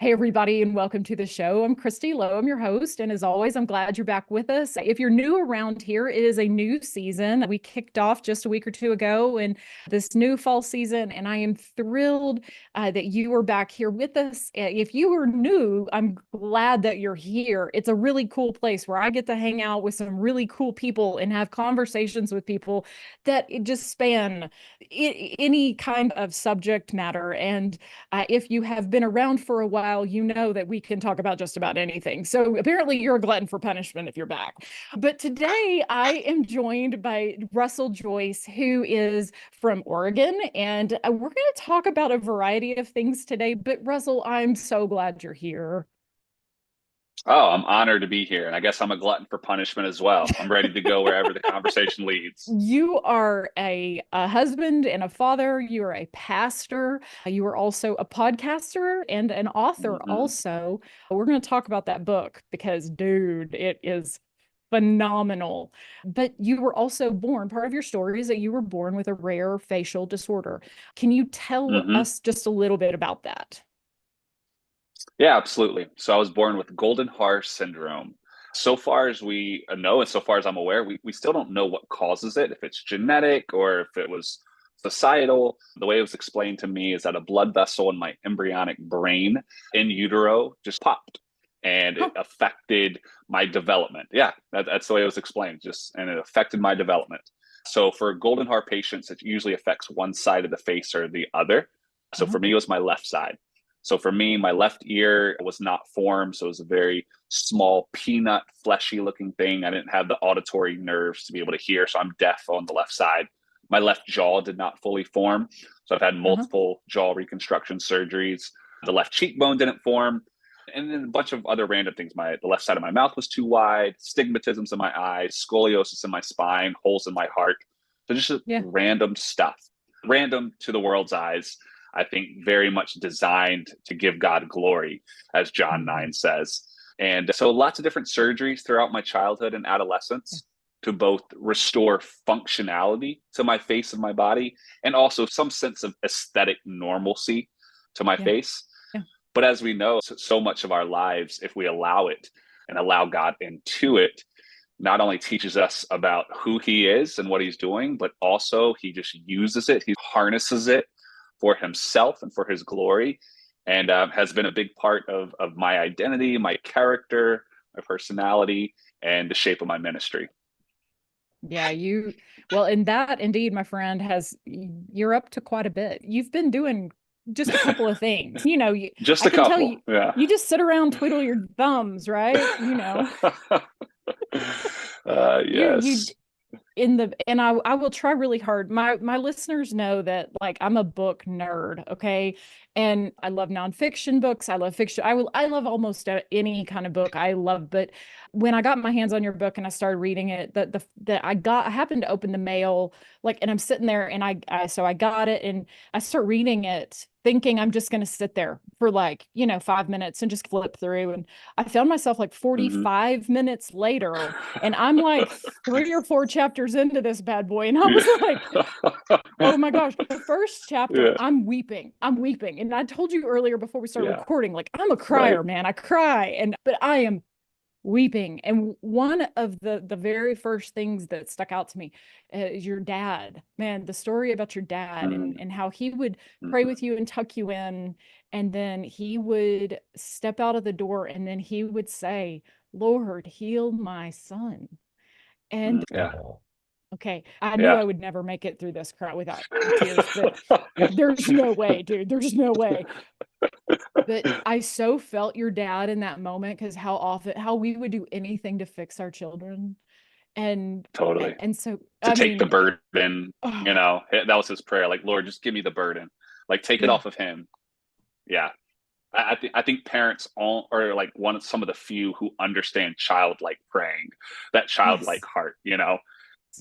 Hey, everybody, and welcome to the show. I'm Kristi Lowe. I'm your host. And as always, I'm glad you're back with us. If you're new around here, it is a new season. We kicked off just a week or two ago in this new fall season, and I am thrilled that you are back here with us. If you are new, I'm glad that you're here. It's a really cool place where I get to hang out with some really cool people and have conversations with people that just span any kind of subject matter. And if you have been around for a while, you know that we can talk about just about anything. So apparently you're a glutton for punishment if you're back. But today I am joined by Russell Joyce, who is from Oregon. And we're going to talk about a variety of things today. But Russell, I'm so glad you're here. Oh, I'm honored to be here. And I guess I'm a glutton for punishment as well. I'm ready to go wherever the conversation leads. You are a husband and a father. You are a pastor. You are also a podcaster and an author Hmm. also. We're going to talk about that book because, dude, it is phenomenal. But you were also born, part of your story is that you were born with a rare facial disorder. Can you tell Hmm. us just a little bit about that? Yeah, absolutely. So I was born with Goldenhar Syndrome. So far as we know, and so far as I'm aware, we still don't know what causes it, if it's genetic or if it was societal. The way it was explained to me is that a blood vessel in my embryonic brain in utero just popped and it Huh. affected my development. Yeah, that's the way it was explained, just and it affected my development. So for Goldenhar patients, it usually affects one side of the face or the other. So for Uh-huh. me, it was my left side. So for me, my left ear was not formed. So it was a very small, peanut, fleshy looking thing. I didn't have the auditory nerves to be able to hear. So I'm deaf on the left side. My left jaw did not fully form. So I've had Uh-huh. multiple jaw reconstruction surgeries. The left cheekbone didn't form. And then a bunch of other random things. The left side of my mouth was too wide, stigmatisms in my eyes, scoliosis in my spine, holes in my heart. So just Yeah. random stuff, random to the world's eyes. I think very much designed to give God glory, as John Mhm. 9 says. And so lots of different surgeries throughout my childhood and Yeah. adolescence to both restore functionality to my face and my body and also some sense of aesthetic normalcy to my Yeah. face. Yeah. But as we know, so much of our lives, if we allow it and allow God into it, not only teaches us about who he is and what he's doing, but also he just uses it, he harnesses it for himself and for his glory, and has been a big part of my identity, my character, my personality, and the shape of my ministry. Yeah, well, and that indeed, my friend, you're up to quite a bit. You've been doing just a couple of things. Just I a can tell couple, you, yeah. you just sit around, twiddle your thumbs, right? You Yes. and I will try really hard. My listeners know that like I'm a book nerd, okay? And I love nonfiction books. I love fiction. I love almost any kind of book I love. But when I got my hands on your book and I started reading it, I happened to open the mail, like, and I'm sitting there and so I got it and I start reading it thinking I'm just going to sit there for like, 5 minutes and just flip through. And I found myself like Hmm. 45 minutes later and I'm like 3 or 4 chapters into this bad boy. And I was like, Yeah. oh my gosh, the first chapter, Yeah. I'm weeping. I'm weeping. And I told you earlier before we started Yeah. recording, like I'm a Right. crier, man. I cry. But I am weeping. And one of the very first things that stuck out to me is your dad. Man, the story about your dad Mm-hmm. and how he would pray Mm-hmm. with you and tuck you in. And then he would step out of the door and then he would say, Lord, heal my son. And Yeah. okay, I knew Yeah. I would never make it through this crowd without tears, but there's no way, dude. There's no way. But I so felt your dad in that moment because how we would do anything to fix our children. And Totally. and so To I take the mean, burden, oh, that was his prayer. Like, Lord, just give me the burden. Like, take it yeah. off of him. Yeah. I think parents all are like some of the few who understand childlike praying, that childlike Yes. heart,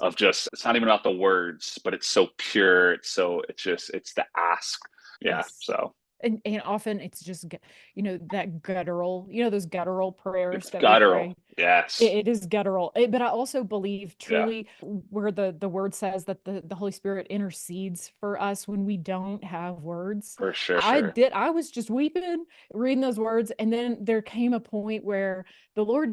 of just it's not even about the words, but it's so pure. It's the ask. Yeah. Yes. So And often it's just that guttural, those guttural prayers it's that we guttural. pray. Yes, It is guttural. But I also believe yeah, truly where the word says that the Holy Spirit intercedes for us when we don't have words. for sure. I was just weeping reading those words. And then there came a point where the Lord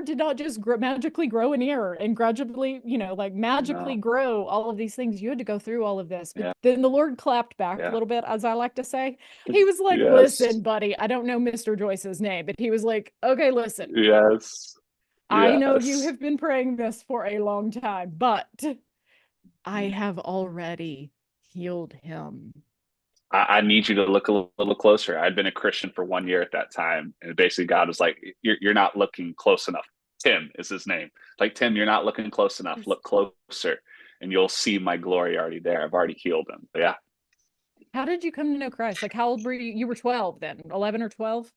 did not just magically grow an ear and gradually, like magically No, grow all of these things. You had to go through all of this. But yeah, then the Lord clapped back a yeah, little bit, as I like to say. He was like, yes, listen, buddy, I don't know Mr. Joyce's name, but he was like, okay, listen. yes, I know you yes. have been praying this for a long time, but I have already healed him. I need you to look a little closer. I'd been a Christian for 1 year at that time, and basically God was like, "You're not looking close enough." Tim is his name. Like, Tim, you're not looking close enough. Look closer, and you'll see my glory already there. I've already healed him. But yeah, How did you come to know Christ? Like, how old were you? You were 12 then, 11 or 12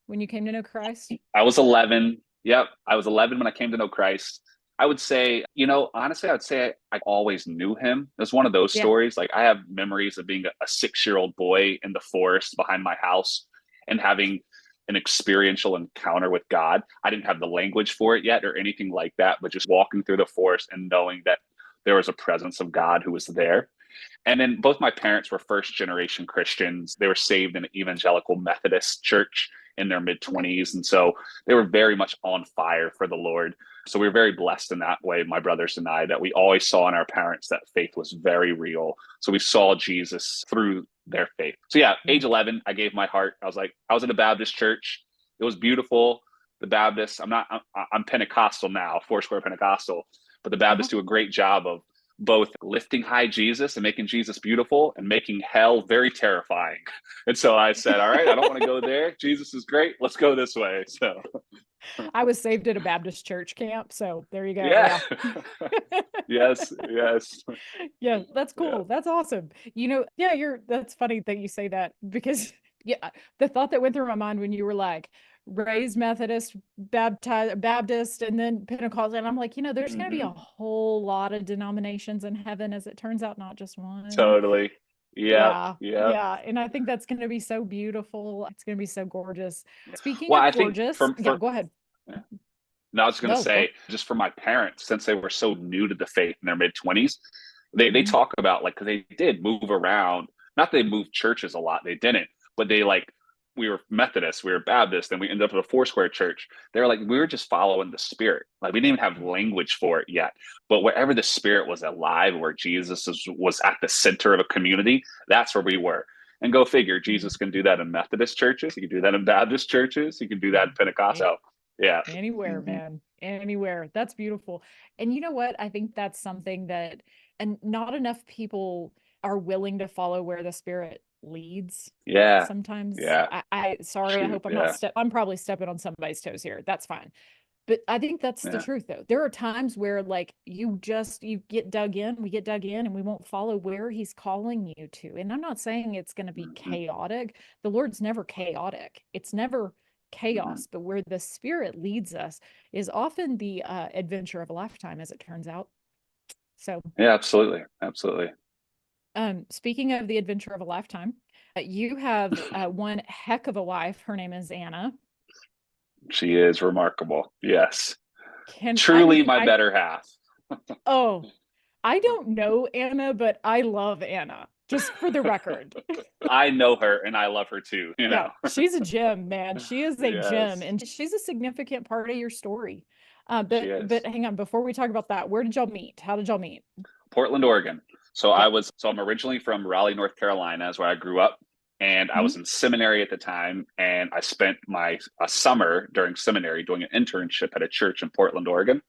when you came to know Christ? I was 11. Yep, I was 11 when I came to know Christ. I would say, honestly, I would say I always knew him. It was one of those Yeah. stories. Like, I have memories of being a 6-year-old boy in the forest behind my house and having an experiential encounter with God. I didn't have the language for it yet or anything like that, but just walking through the forest and knowing that there was a presence of God who was there. And then both my parents were first generation Christians. They were saved in an evangelical Methodist church in their mid Okay. 20s. And so they were very much on fire for the Lord. So we were very blessed in that way, my brothers and I, that we always saw in our parents that faith was very real. So we saw Jesus through their faith. So yeah, age 11, I gave my heart. I was in a Baptist church. It was beautiful. The Baptists, I'm Pentecostal now, Foursquare Pentecostal, but the Uh-huh. Baptists do a great job of both lifting high Jesus and making Jesus beautiful and making hell very terrifying. And so I said, all right, I don't want to go there. Jesus is great. Let's go this way. So I was saved at a Baptist church camp, so there you go. yeah. Yeah. Yes, yes. Yeah, that's Yeah. cool. That's awesome. Yeah, that's funny that you say that because yeah, the thought that went through my mind when you were like raised Methodist, Baptist, and then Pentecostal, and I'm like, there's going to be a Mm-hmm. whole lot of denominations in heaven, as it turns out, not just one. Totally. Yep. Yeah, Yep. yeah, and I think that's going to be so beautiful. It's going to be so gorgeous. Speaking Well, of I think gorgeous, yeah, go ahead. yeah. No, I was going to No, go. say, just for my parents, since they were so new to the faith in their mid 20s, they Mhm. talk about like, because they did move around. Not they moved churches a lot, they didn't, but they like, we were Methodist, we were Baptist, and we ended up at a Foursquare church. They were like, we were just following the Spirit. Like, we didn't even have language for it yet. But wherever the Spirit was alive, where Jesus was at the center of a community, that's where we were. And go figure, Jesus can do that in Methodist churches. He can do that in Baptist churches. He can do that in Mhm. Pentecostal. Yeah. Anywhere, Mm-hmm. man. Anywhere. That's beautiful. And you know what? I think that's something that, and not enough people are willing to follow where the Spirit leads. Yeah. Sometimes Yeah. sorry, I Shoot. hope Yeah. I'm probably stepping on somebody's toes here. That's fine. But I think that's the Yeah. truth though. There are times where like you get dug in, we get dug in and we won't follow where he's calling you to. And I'm not saying it's going to be Mm-hmm. chaotic. The Lord's never chaotic. It's never Mm-hmm. chaos, but where the Spirit leads us is often the adventure of a lifetime, as it turns out. So, Yeah. Absolutely. Absolutely. speaking of the adventure of a lifetime, you have one heck of a wife. Her name is Anna. She is remarkable. Yes. Can I Truly mean my I better half. Oh, I don't know Anna, but I love Anna, just for the record. I know her and I love her too, you Yeah, know. she's a gem, man. She is a gem, Yes. and she's a significant part of your story. She But is. hang on, before we talk about that, where did y'all meet? How did y'all meet? Portland, Oregon. Yeah. I'm originally from Raleigh, North Carolina, is where I grew up. And I was Mhm. in seminary at the time, and I spent my a summer during seminary doing an internship at a church in Portland, Oregon,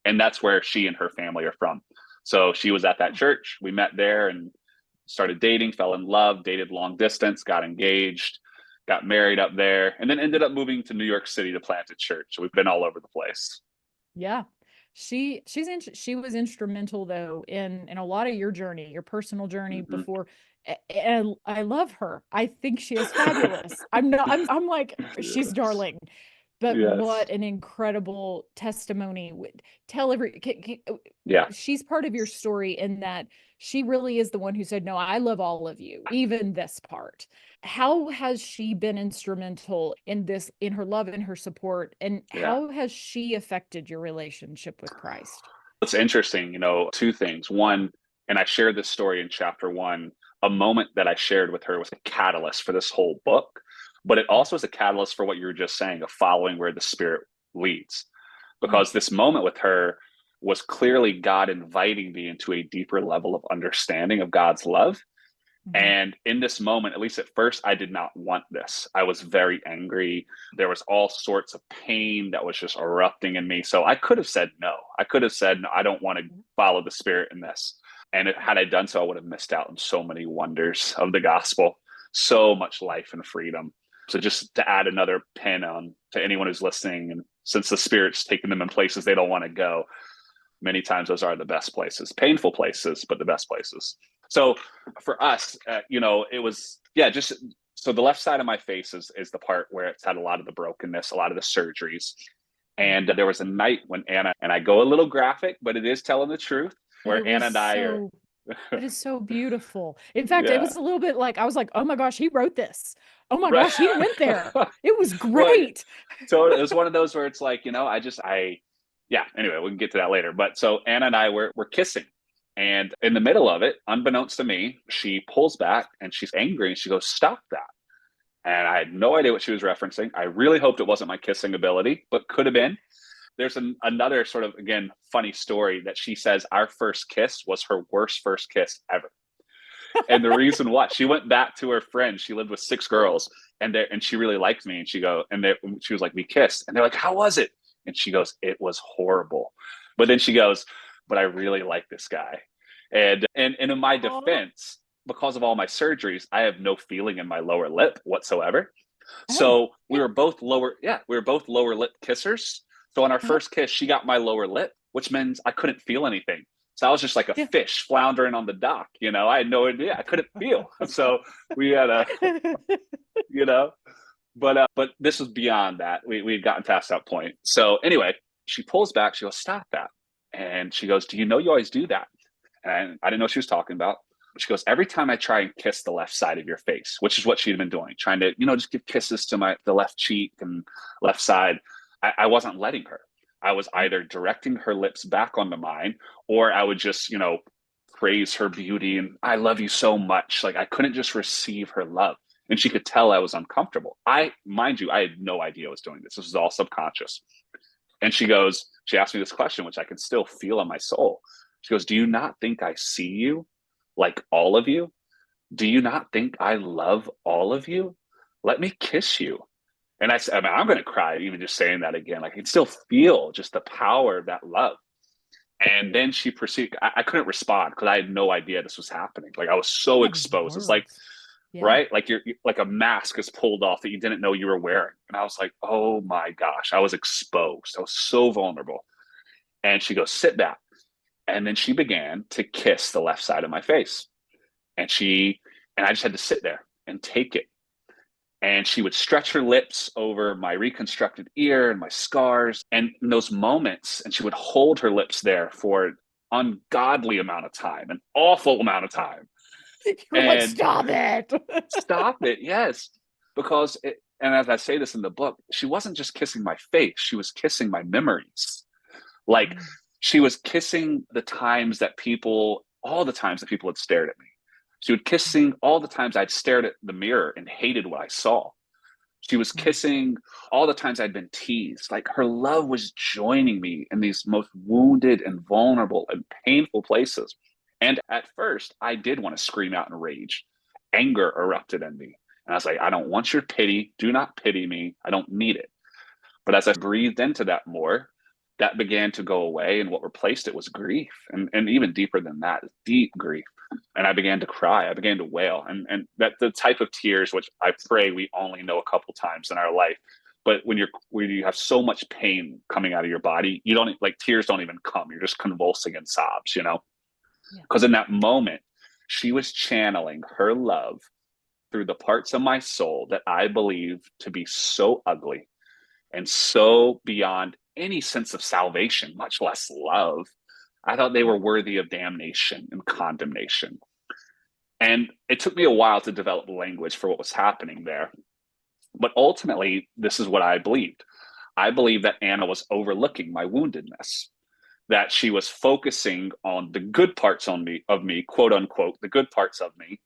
and that's where she and her family are from. So she was at that Oh, church. We met there and started dating, fell in love, dated long distance, got engaged, got married up there, and then ended up moving to New York City to plant a church. So we've been all over the place. yeah. She was instrumental though in a lot of your journey, your personal journey Mm-hmm. before. And I love her. I think she is fabulous. I'm not. I'm like she's Yes. darling. But Yes. what an incredible testimony. Tell Yeah. she's part of your story in that she really is the one who said, no, I love all of you, even this part. How has she been instrumental in this, in her love and her support? And Yeah. how has she affected your relationship with Christ? It's interesting, two things. One, and I shared this story in chapter 1, a moment that I shared with her was a catalyst for this whole book, but it also is a catalyst for what you were just saying of following where the Spirit leads. Mm. Because this moment with her was clearly God inviting me into a deeper level of understanding of God's love. Mhm. And in this moment, at least at first, I did not want this. I was very angry. There was all sorts of pain that was just erupting in me. So I could have said no. I could have said, no, I don't want to follow the Spirit in this. And had I done so, I would have missed out on so many wonders of the gospel, so much life and freedom. So just to add another pin on to anyone who's listening, and since the Spirit's taking them in places they don't want to go, many times those are the best places, painful places, but the best places. So for us, it was, just so the left side of my face is the part where it's had a lot of the brokenness, a lot of the surgeries. And there was a night when Anna, and I go a little graphic, but it is telling the truth, But where it Anna was and I are, so, it is so beautiful. In fact, it yeah, was a little bit like, I was like, oh my gosh, he wrote this. Oh my right. gosh, he went there. It was Well, great. so it was one of those where it's like, yeah, anyway, we can get to that later. But so Anna and I were kissing. And in the middle of it, unbeknownst to me, she pulls back and she's angry and she goes, "Stop that." And I had no idea what she was referencing. I really hoped it wasn't my kissing ability, but could have been. There's another sort of, again, funny story that she says our first kiss was her worst first kiss ever. And the reason why, she went back to her friend. She lived with 6 girls, and she really liked me. And she was like, we kissed, and they're like, "How was it?" And she goes, "It was horrible." But then she goes, "But I really like this guy." And in my Oh, defense, because of all my surgeries, I have no feeling in my lower lip whatsoever. oh, So we were both lower lip kissers. So on our uh-huh. first kiss, she got my lower lip, which means I couldn't feel anything. So I was just like a Yeah. fish floundering on the dock. I had no idea. I couldn't feel. So we had you know, but this was beyond that. We'd gotten past that point. So anyway, she pulls back. She goes, "Stop that." And she goes, "Do you know you always do that?" And I didn't know what she was talking about. She goes, "Every time I try and kiss the left side of your face," which is what she'd been doing, trying to, just give kisses to the left cheek and left side. I wasn't letting her. I was either directing her lips back onto mine, or I would just, praise her beauty and "I love you so much." Like I couldn't just receive her love. And she could tell I was uncomfortable. Mind you, I had no idea I was doing this. This was all subconscious. And she asked me this question, which I can still feel in my soul. She goes, "Do you not think I see you like all of you? Do you not think I love all of you? Let me kiss you." And I said, I'm going to cry even just saying that again. Like I can still feel just the power of that love. And then she proceeded. I couldn't respond because I had no idea this was happening. Like I was so You have exposed. It's like, words. Yeah. right? Like you're like a mask is pulled off that you didn't know you were wearing. And I was like, oh my gosh, I was exposed. I was so vulnerable. And she goes, "Sit back." And then she began to kiss the left side of my face. And I just had to sit there and take it. And she would stretch her lips over my reconstructed ear and my scars. And in those moments, and she would hold her lips there for an ungodly amount of time, an awful amount of time. You were like, And stop it. stop it, yes. And as I say this in the book, she wasn't just kissing my face, she was kissing my memories. Like Mm. she was kissing all the times that people had stared at me. She was kissing all the times I'd stared at the mirror and hated what I saw. She was Mm. kissing all the times I'd been teased. Like her love was joining me in these most wounded and vulnerable and painful places. And at first, I did want to scream out in rage. Anger erupted in me. And I was like, "I don't want your pity. Do not pity me. I don't need it." But as I breathed into that more, that began to go away. And what replaced it was grief. And even deeper than that, deep grief. And I began to cry. I began to wail. And that the type of tears, which I pray we only know a couple times in our life. But when you have so much pain coming out of your body, you don't like tears don't even come. You're just convulsing in sobs, Yeah. because in that moment, she was channeling her love through the parts of my soul that I believe to be so ugly and so beyond any sense of salvation, much less love. I thought they were worthy of damnation and condemnation. And it took me a while to develop language for what was happening there. But ultimately, this is what I believed. I believed that Anna was overlooking my woundedness, that she was focusing on the good parts of me, quote unquote, the good parts of me,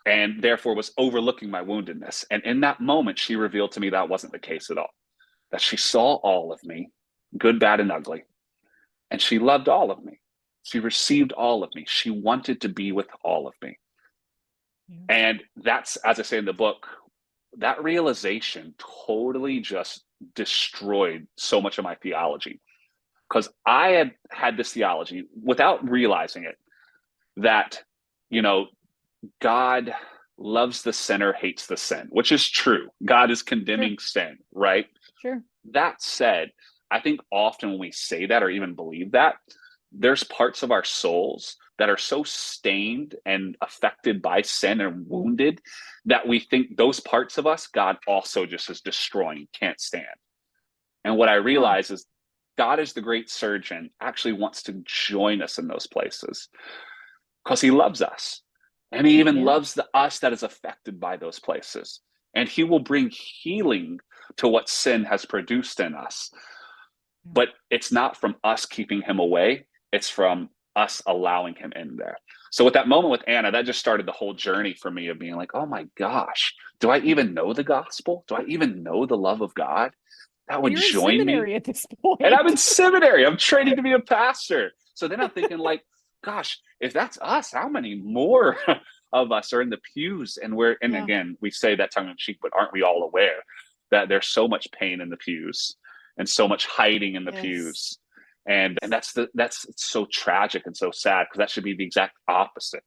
and therefore was overlooking my woundedness. And in that moment, she revealed to me that wasn't the case at all, that she saw all of me, good, bad, and ugly, and she loved all of me. She received all of me. She wanted to be with all of me. Yeah. And that's, as I say in the book, that realization totally just destroyed so much of my theology, because I had this theology without realizing it, that, God loves the sinner, hates the sin, which is true. God is condemning sin, right? Sure. That said, I think often when we say that or even believe that, there's parts of our souls that are so stained and affected by sin and wounded that we think those parts of us, God also just is destroying, can't stand. And what I realize is God, is the great surgeon, actually wants to join us in those places because he loves us. And he even loves us that is affected by those places. And he will bring healing to what sin has produced in us. But it's not from us keeping him away. It's from us allowing him in there. So with that moment with Anna, that just started the whole journey for me of being like, oh my gosh, do I even know the gospel? Do I even know the love of God? That would join me at this point. And I'm in seminary. I'm training to be a pastor. So then I'm thinking like, gosh, if that's us, how many more of us are in the pews? And again, we say that tongue in cheek, but aren't we all aware that there's so much pain in the pews and so much hiding in the pews? And that's so tragic and so sad, because that should be the exact opposite.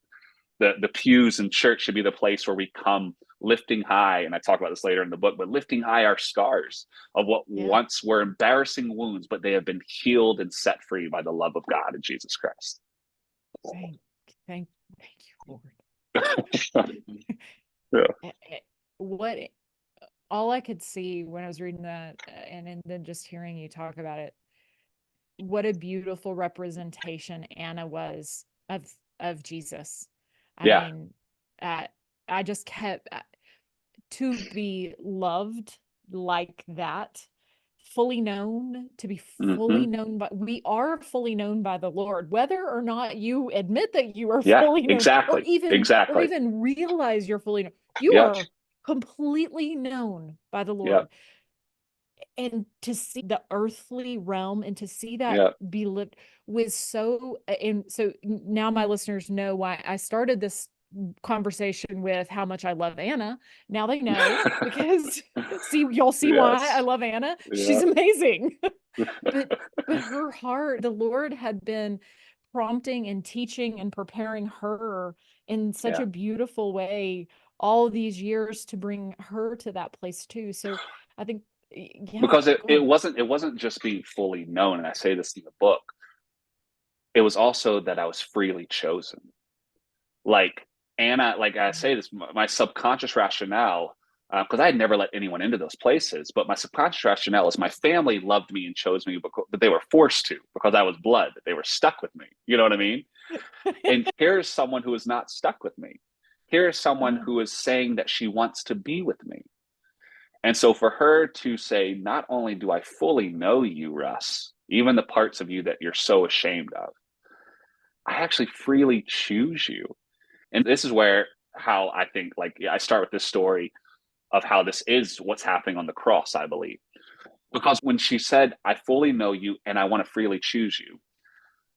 The pews in church should be the place where we come lifting high, and I talk about this later in the book, but lifting high our scars of what once were embarrassing wounds, but they have been healed and set free by the love of God in Jesus Christ. Thank you, Lord. All I could see when I was reading that, and then just hearing you talk about it, what a beautiful representation Anna was of Jesus. I mean, I just kept to be loved like that, fully known, to be fully known by, we are fully known by the Lord, whether or not you admit that you are fully known, or even realize you're fully known. You are completely known by the Lord. And to see the earthly realm and to see that be lived with and so now my listeners know why I started this conversation with how much I love Anna. Now they know, because you'll see why I love Anna. She's amazing. but her heart, the Lord had been prompting and teaching and preparing her in such a beautiful way all these years to bring her to that place too. So I think because it wasn't just being fully known, and I say this in the book, it was also that I was freely chosen. Like Anna, like I say this, my subconscious rationale, because I had never let anyone into those places, but my subconscious rationale is my family loved me and chose me, but they were forced to, because I was blood. They were stuck with me. You know what I mean? And here's someone who is not stuck with me. Here is someone who is saying that she wants to be with me. And so for her to say, not only do I fully know you, Russ, even the parts of you that you're so ashamed of, I actually freely choose you. And this is how I think, like, I start with this story of how this is what's happening on the cross, I believe. Because when she said, I fully know you and I want to freely choose you,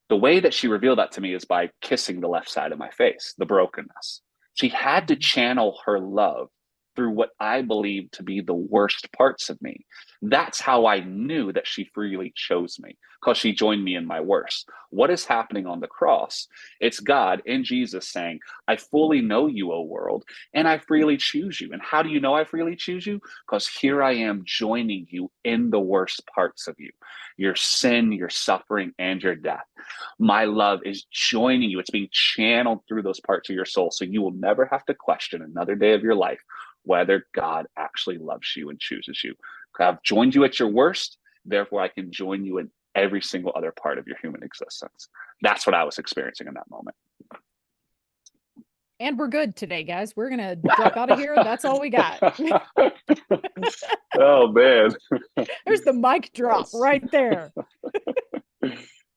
the way that she revealed that to me is by kissing the left side of my face, the brokenness. She had to channel her love through what I believe to be the worst parts of me. That's how I knew that she freely chose me, because she joined me in my worst. What is happening on the cross? It's God in Jesus saying, I fully know you, O world, and I freely choose you. And how do you know I freely choose you? Because here I am joining you in the worst parts of you, your sin, your suffering, and your death. My love is joining you. It's being channeled through those parts of your soul. So you will never have to question another day of your life whether God actually loves you and chooses you. I've joined you at your worst, therefore I can join you in every single other part of your human existence. That's what I was experiencing in that moment. And we're good today, guys. We're going to drop out of here. That's all we got. Oh, man. There's the mic drop right there.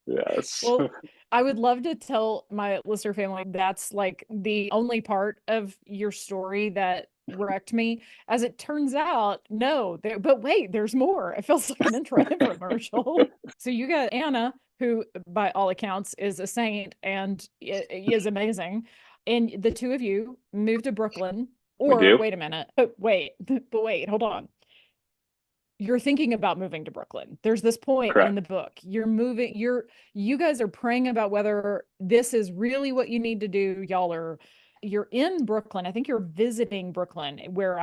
Yes. Well, I would love to tell my listener family that's like the only part of your story that wrecked me. As it turns out, no, but wait, there's more. It feels like an infomercial. So you got Anna, who by all accounts is a saint and is amazing. And the two of you moved to Brooklyn. Or wait a minute. But wait, hold on. You're thinking about moving to Brooklyn. There's this point in the book. You're moving, you guys are praying about whether this is really what you need to do. You're in Brooklyn. I think you're visiting Brooklyn where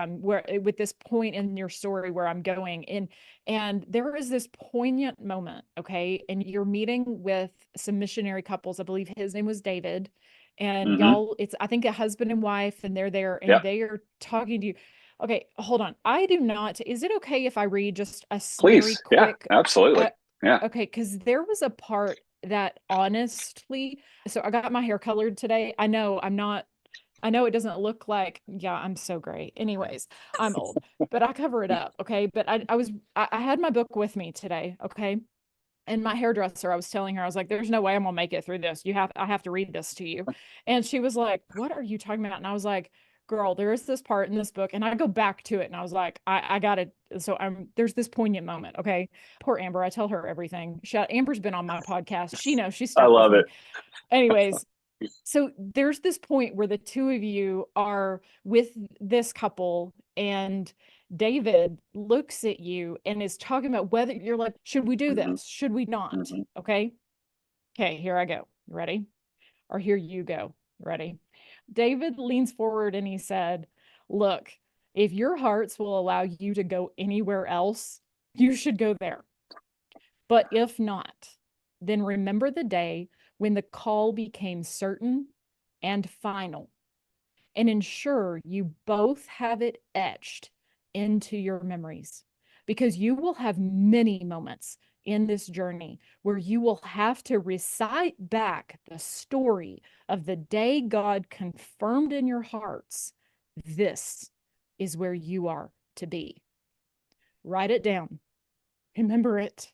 with this point in your story where I'm going. And there is this poignant moment. Okay. And you're meeting with some missionary couples. I believe his name was David. And y'all, it's, I think, a husband and wife, and they're there and they are talking to you. Okay, hold on. I do not. Is it okay if I read just a very quick? Yeah, absolutely. Yeah. Okay, because there was a part that honestly, so I got my hair colored today. I know it doesn't look like, yeah, I'm so great. Anyways, I'm old, but I cover it up. Okay, but I had my book with me today. Okay. And my hairdresser, I was telling her, I was like, there's no way I'm gonna make it through this. I have to read this to you. And she was like, what are you talking about? And I was like, girl, there is this part in this book. And I go back to it and I was like, I got it. So there's this poignant moment. Okay. Poor Amber. I tell her everything. Amber's been on my podcast. She knows, she's stuck with me. Anyways, so there's this point where the two of you are with this couple and David looks at you and is talking about whether you're like, should we do this? Should we not? Okay. Okay, here I go. Ready? Or here you go. Ready? David leans forward and he said, look, if your hearts will allow you to go anywhere else, you should go there. But if not, then remember the day when the call became certain and final, and ensure you both have it etched into your memories, because you will have many moments in this journey where you will have to recite back the story of the day God confirmed in your hearts, this is where you are to be. Write it down. Remember it.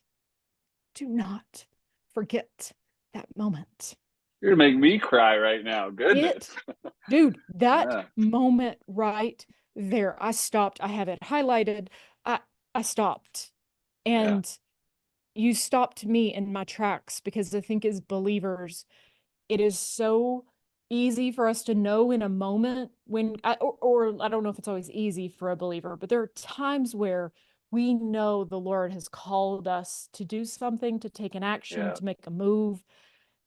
Do not forget that moment. You're gonna make me cry right now. Goodness. Dude, that moment right there, I stopped. I have it highlighted. I stopped. And you stopped me in my tracks, because I think as believers, it is so easy for us to know in a moment when, or I don't know if it's always easy for a believer, but there are times where we know the Lord has called us to do something, to take an action, to make a move.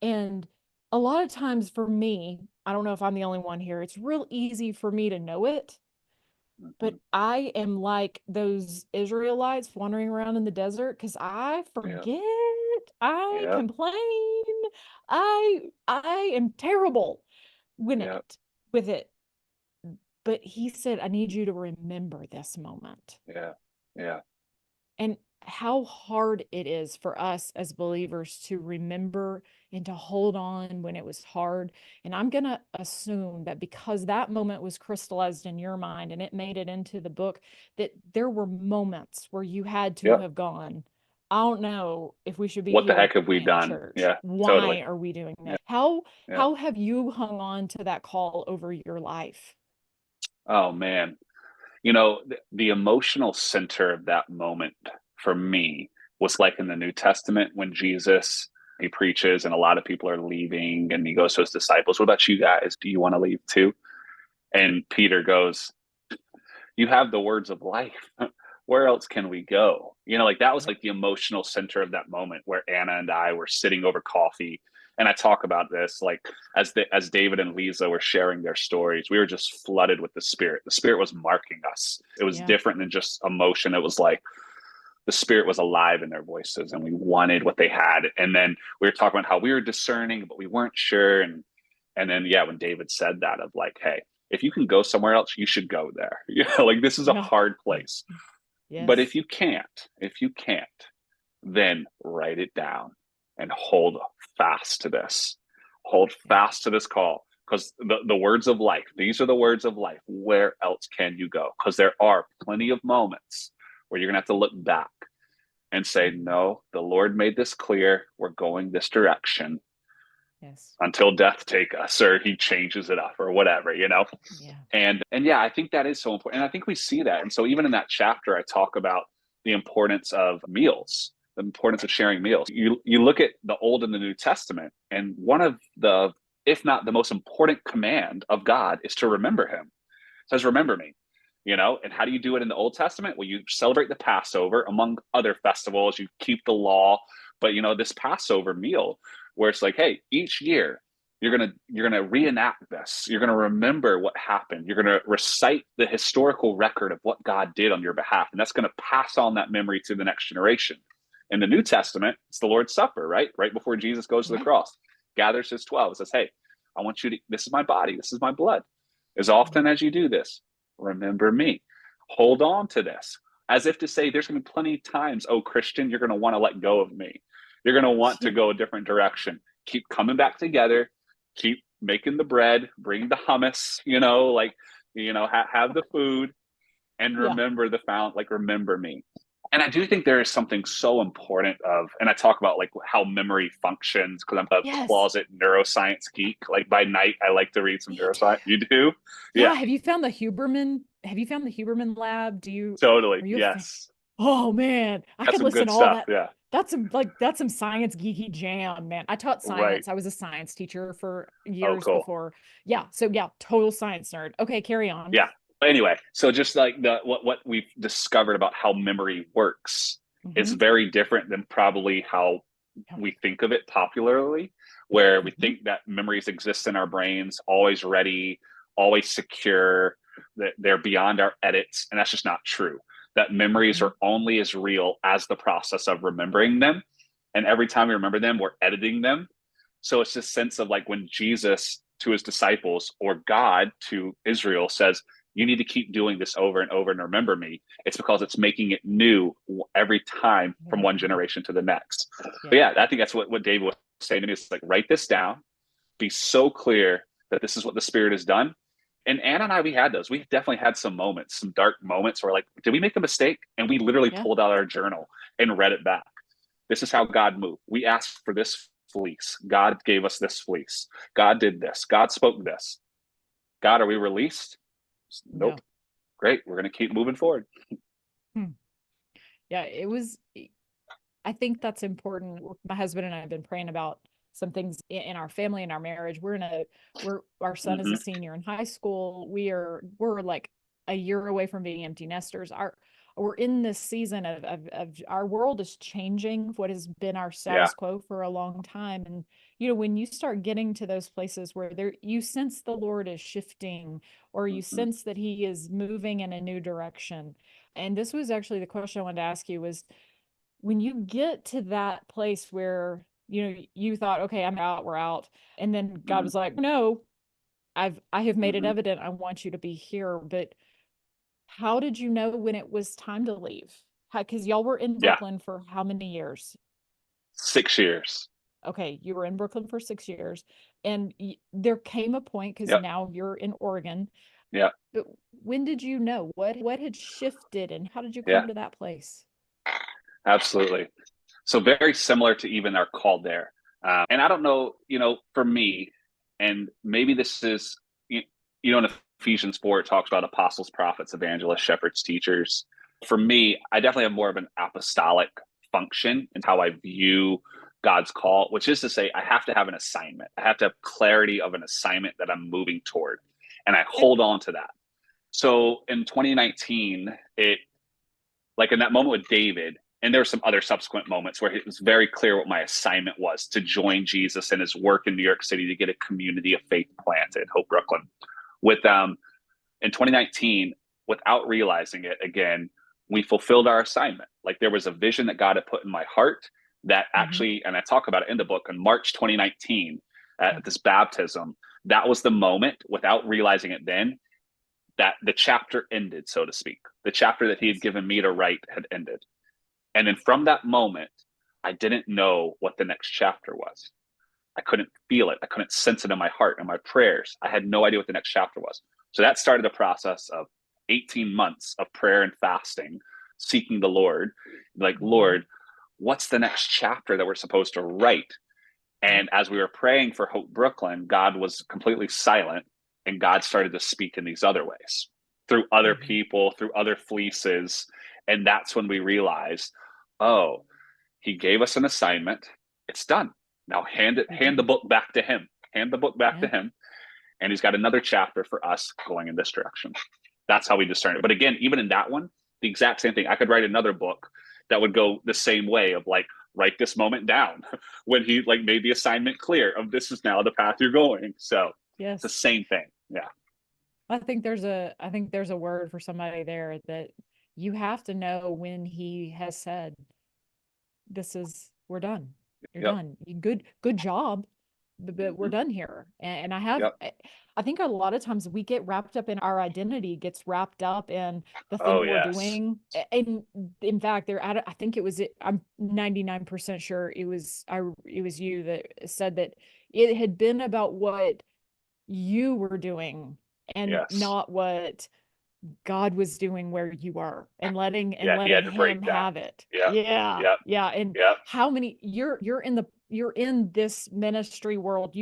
And a lot of times for me, I don't know if I'm the only one here, it's real easy for me to know it. But I am like those Israelites wandering around in the desert, because I forget, I complain, I am terrible with it. But he said, I need you to remember this moment. And how hard it is for us as believers to remember and to hold on when it was hard. And I'm going to assume that because that moment was crystallized in your mind and it made it into the book, that there were moments where you had to have gone, I don't know if we should be what the heck have we done? Church. Yeah. Why totally. are we doing that? How have you hung on to that call over your life? Oh, man. You know, the emotional center of that moment for me was like in the New Testament when Jesus, he preaches and a lot of people are leaving and he goes to his disciples, what about you guys? Do you want to leave too? And Peter goes, you have the words of life. Where else can we go? You know, like that was like the emotional center of that moment where Anna and I were sitting over coffee. And I talk about this, like as David and Lisa were sharing their stories, we were just flooded with the Spirit. The Spirit was marking us. It was different than just emotion. It was like the Spirit was alive in their voices and we wanted what they had. And then we were talking about how we were discerning, but we weren't sure. And then, when David said that of like, hey, if you can go somewhere else, you should go there. Like this is a Yeah. hard place. But Yes. if you can't, then write it down and hold fast to this. Hold Yeah. fast to this call, because the words of life, these are the words of life. Where else can you go? Because there are plenty of moments where you're going to have to look back and say, no, the Lord made this clear. We're going this direction Yes. until death take us, or he changes it up or whatever, Yeah. And yeah, I think that is so important. And I think we see that. And so even in that chapter, I talk about the importance of meals, the importance of sharing meals. You look at the Old and the New Testament, and one of the, if not the most important command of God is to remember him. It says, remember me. And how do you do it in the Old Testament? Well, you celebrate the Passover among other festivals, you keep the law, but this Passover meal where it's like, hey, each year you're gonna reenact this. You're gonna remember what happened. You're gonna recite the historical record of what God did on your behalf, and that's gonna pass on that memory to the next generation. In the New Testament, it's the Lord's Supper, right? Right before Jesus goes to the cross, gathers his 12, and says, hey, I want you to, this is my body, this is my blood. As often as you do this, remember me. Hold on to this. As if to say, there's going to be plenty of times, oh, Christian, you're going to want to let go of me. You're going to want to go a different direction. Keep coming back together. Keep making the bread. Bring the hummus, have the food. And remember remember me. And I do think there is something so important and I talk about like how memory functions, because I'm a closet neuroscience geek. Like by night, I like to read some neuroscience. You do? Yeah. Have you found the Huberman lab? Totally. Are you Yes. Oh man, I That's could some listen good to all stuff. that. Yeah. That's some science geeky jam, man. I taught Right. science. I was a science teacher for Oh, years cool. before. Yeah. So yeah, total science nerd. Okay, carry on. Yeah. Anyway, so just like what we've discovered about how memory works is very different than probably how we think of it popularly, where we think that memories exist in our brains, always ready, always secure, that they're beyond our edits. And that's just not true. That memories are only as real as the process of remembering them. And every time we remember them, we're editing them. So it's this sense of like when Jesus to his disciples or God to Israel says, you need to keep doing this over and over and remember me. It's because it's making it new every time from one generation to the next. Yeah. But yeah, I think that's what David was saying to me. It's like, write this down, be so clear that this is what the Spirit has done. And Anna and I, we had those. We definitely had some moments, some dark moments where like, did we make a mistake? And we literally pulled out our journal and read it back. This is how God moved. We asked for this fleece. God gave us this fleece. God did this. God spoke this. God, are we released? Nope. No. Great. We're going to keep moving forward. Yeah, I think that's important. My husband and I have been praying about some things in our family and our marriage. Our son is a senior in high school. We're like a year away from being empty nesters. We're in this season of our world is changing what has been our status quo for a long time. And, when you start getting to those places where you sense the Lord is shifting, or you sense that he is moving in a new direction. And this was actually the question I wanted to ask you was, when you get to that place where, you thought, okay, I'm out, we're out. And then God was like, no, I have made it evident. I want you to be here. But how did you know when it was time to leave? Because y'all were in Brooklyn for how many years? 6 years. Okay, you were in Brooklyn for 6 years, and there came a point, because now you're in Oregon. Yeah. But when did you know? What had shifted, and how did you come to that place? Absolutely. So very similar to even our call there. And I don't know, for me, and maybe this is, in Ephesians 4, it talks about apostles, prophets, evangelists, shepherds, teachers. For me, I definitely have more of an apostolic function in how I view God's call, which is to say, I have to have an assignment. I have to have clarity of an assignment that I'm moving toward. And I hold on to that. So in 2019, like in that moment with David, and there were some other subsequent moments where it was very clear what my assignment was, to join Jesus in his work in New York City to get a community of faith planted, Hope Brooklyn. With in 2019, without realizing it, again, we fulfilled our assignment. Like there was a vision that God had put in my heart that actually, and I talk about it in the book, in March 2019, at this baptism, that was the moment, without realizing it then, that the chapter ended, so to speak. The chapter that he had given me to write had ended. And then from that moment, I didn't know what the next chapter was. I couldn't feel it. I couldn't sense it in my heart and my prayers. I had no idea what the next chapter was. So that started a process of 18 months of prayer and fasting, seeking the Lord, like, Lord, what's the next chapter that we're supposed to write? And as we were praying for Hope Brooklyn, God was completely silent, and God started to speak in these other ways, through other people, through other fleeces. And that's when we realized, oh, he gave us an assignment. It's done. Now hand the book back to him. Hand the book back to him. And he's got another chapter for us going in this direction. That's how we discern it. But again, even in that one, the exact same thing. I could write another book that would go the same way of like, write this moment down when he like made the assignment clear of this is now the path you're going. So it's the same thing. Yeah. I think there's a word for somebody there, that you have to know when he has said, we're done. You're done. Good job. But we're done here. And I think a lot of times we get wrapped up in our identity, gets wrapped up in the thing we're doing. And in fact, I think I'm 99% sure it was you that said that it had been about what you were doing and not what God was doing where you are, and letting him have it. And how many you're in this ministry world,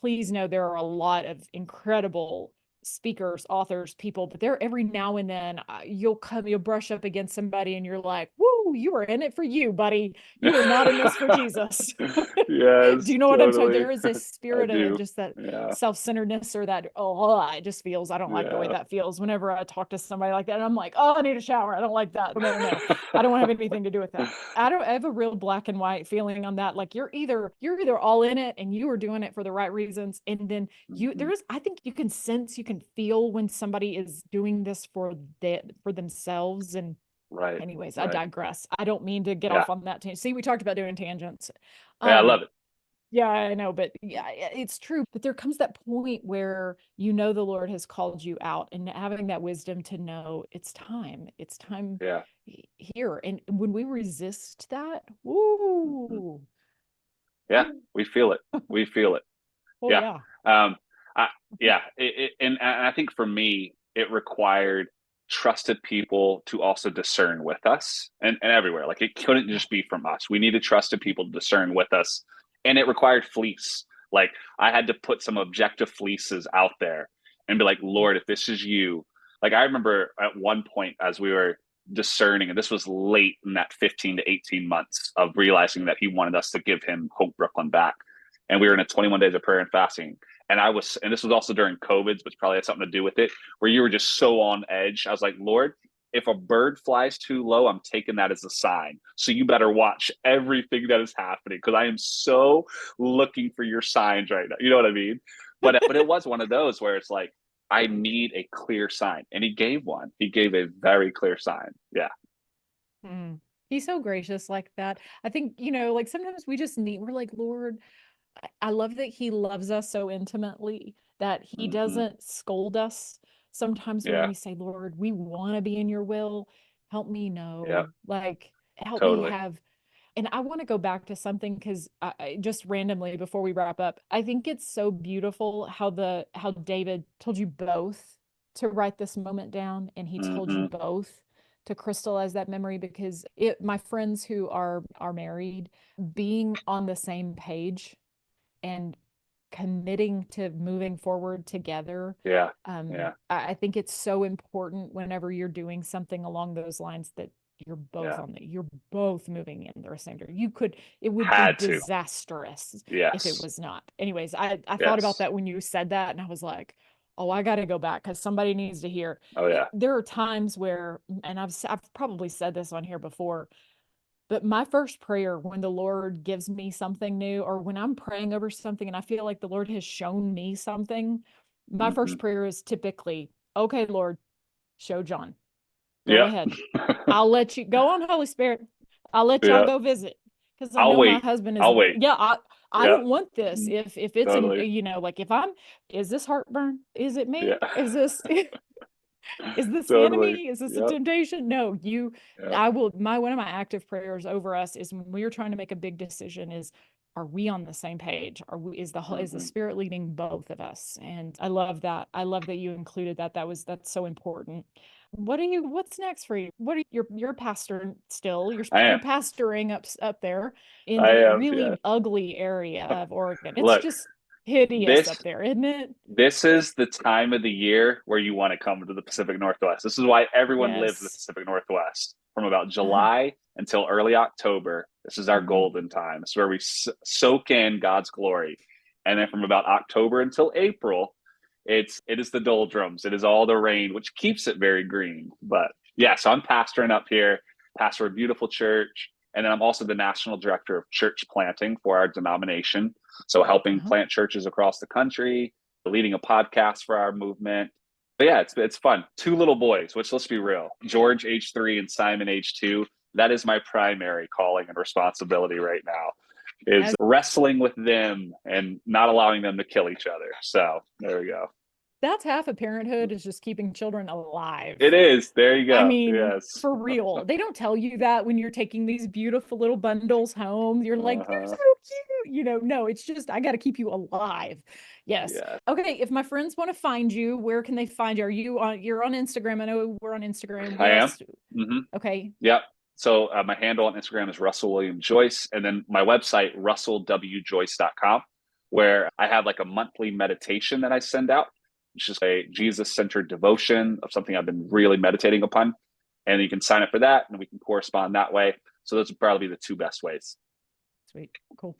please know there are a lot of incredible speakers, authors, people, but there every now and then you'll brush up against somebody and you're like, woo, you are in it for you, buddy. You are not in this for Jesus. Yes. Do you know what I'm saying? There is a spirit of just that self-centeredness, or that, it just feels, I don't like the way that feels whenever I talk to somebody like that. And I'm like, I need a shower. I don't like that. No. I don't want to have anything to do with that. I have a real black and white feeling on that. Like you're either all in it and you are doing it for the right reasons. And then I think you can sense, you can feel when somebody is doing this for themselves. And anyways, I digress. I don't mean to get off on that tangent. See, we talked about doing tangents. I love it. Yeah, I know, but it's true. But there comes that point where the Lord has called you out, and having that wisdom to know it's time here. And when we resist that, woo. Yeah, we feel it. We feel it. And I think for me, it required trusted people to also discern with us, and everywhere. Like, it couldn't just be from us. We needed trusted people to discern with us. And it required fleece. Like, I had to put some objective fleeces out there and be like, Lord, if this is you. Like, I remember at one point as we were discerning, and this was late in that 15 to 18 months of realizing that he wanted us to give him Hope Brooklyn back. And we were in a 21 days of prayer and fasting. And this was also during COVID, which probably had something to do with it, where you were just so on edge. I was like, Lord, if a bird flies too low, I'm taking that as a sign. So you better watch everything that is happening, because I am so looking for your signs right now. You know what I mean? But it was one of those where it's like, I need a clear sign. And he gave one. He gave a very clear sign. Yeah. He's so gracious like that. I think, like sometimes we're like, Lord, I love that he loves us so intimately that he doesn't scold us. Sometimes when we say, Lord, we want to be in your will, help me know, like, help me have. And I want to go back to something, because I just randomly before we wrap up, I think it's so beautiful how David told you both to write this moment down, and he told you both to crystallize that memory, because my friends who are married, being on the same page and committing to moving forward together. I think it's so important whenever you're doing something along those lines that you're both you're both moving in the same direction. It would be disastrous if it was not. Anyways, I thought about that when you said that, and I was like, oh, I got to go back, because somebody needs to hear. There are times where, and I've probably said this on here before, but my first prayer when the Lord gives me something new, or when I'm praying over something and I feel like the Lord has shown me something, my first prayer is typically, okay, Lord, show John. Go ahead. I'll let you go on, Holy Spirit. I'll let y'all go visit. Because I I'll know my wait. husband is, I'll wait. yeah, I Yeah, don't want this. If it's in, totally. like if I'm, is this heartburn? Is it Yeah, me? Is this is this the totally. enemy? Is this a Yep. temptation? No, Yep. I will, one of my active prayers over us is when we are trying to make a big decision is, are we on the same page? Is the Hmm. spirit leading both of us? And I love that. I love that you included that. That's so important. What's next for you? You're a pastor still. I You're am. pastoring up there in I the am. really Yes. ugly area of Oregon. It's Look, just hideous this up there, isn't it? this is the time of the year where you want to come to the Pacific Northwest. This is why everyone lives in the Yes. Pacific Northwest from about Uh-huh. July until early October. This is our Mhm. golden time. This is where we soak in God's glory. And then from about October until April, it is the doldrums. It is all the rain, which keeps it very green. But yeah, so I'm pastoring up here, pastor a beautiful church. And then I'm also the national director of church planting for our denomination. So helping Uh-huh. plant churches across the country, leading a podcast for our movement. But yeah, it's fun. Two little boys, which let's be real, George age 3 and Simon age 2. That is my primary calling and responsibility right now, is As wrestling with them and not allowing them to kill each other. So there we go. that's half of parenthood is just keeping children alive. It is. There you I go. mean, Yes. for real. They don't tell you that when you're taking these beautiful little bundles home. You're like, they're Uh-huh. so cute. No, it's just, I got to keep you alive. Yes. Yeah. Okay. If my friends want to find you, where can they find you? You're on Instagram? I know we're on Instagram. I Where am. else? Mm-hmm. Okay. Yep. So my handle on Instagram is Russell William Joyce. And then my website, russellwjoyce.com, where I have like a monthly meditation that I send out. It's just a Jesus centered devotion of something I've been really meditating upon. And you can sign up for that and we can correspond that way. So those would probably be the two best ways. Sweet. Cool.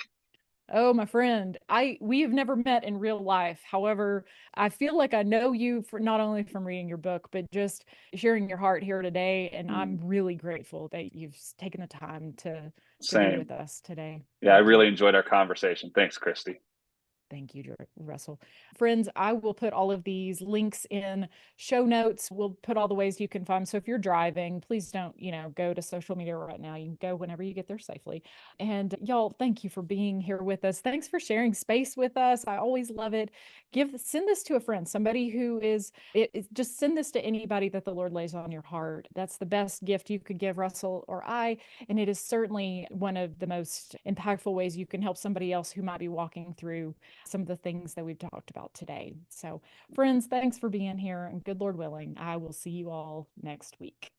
Oh, my friend, we have never met in real life. However, I feel like I know you for not only from reading your book, but just sharing your heart here today. And I'm Mm, really grateful that you've taken the time to be same. with us today. Yeah, I Thank you. really enjoyed our conversation. Thanks, Kristi. Thank you, Russell. Friends, I will put all of these links in show notes. We'll put all the ways you can find. So if you're driving, please don't, go to social media right now. You can go whenever you get there safely. And y'all, thank you for being here with us. Thanks for sharing space with us. I always love it. Send this to a friend, somebody who just send this to anybody that the Lord lays on your heart. That's the best gift you could give Russell or I. And it is certainly one of the most impactful ways you can help somebody else who might be walking through some of the things that we've talked about today. So, friends, thanks for being here. And good Lord willing, I will see you all next week.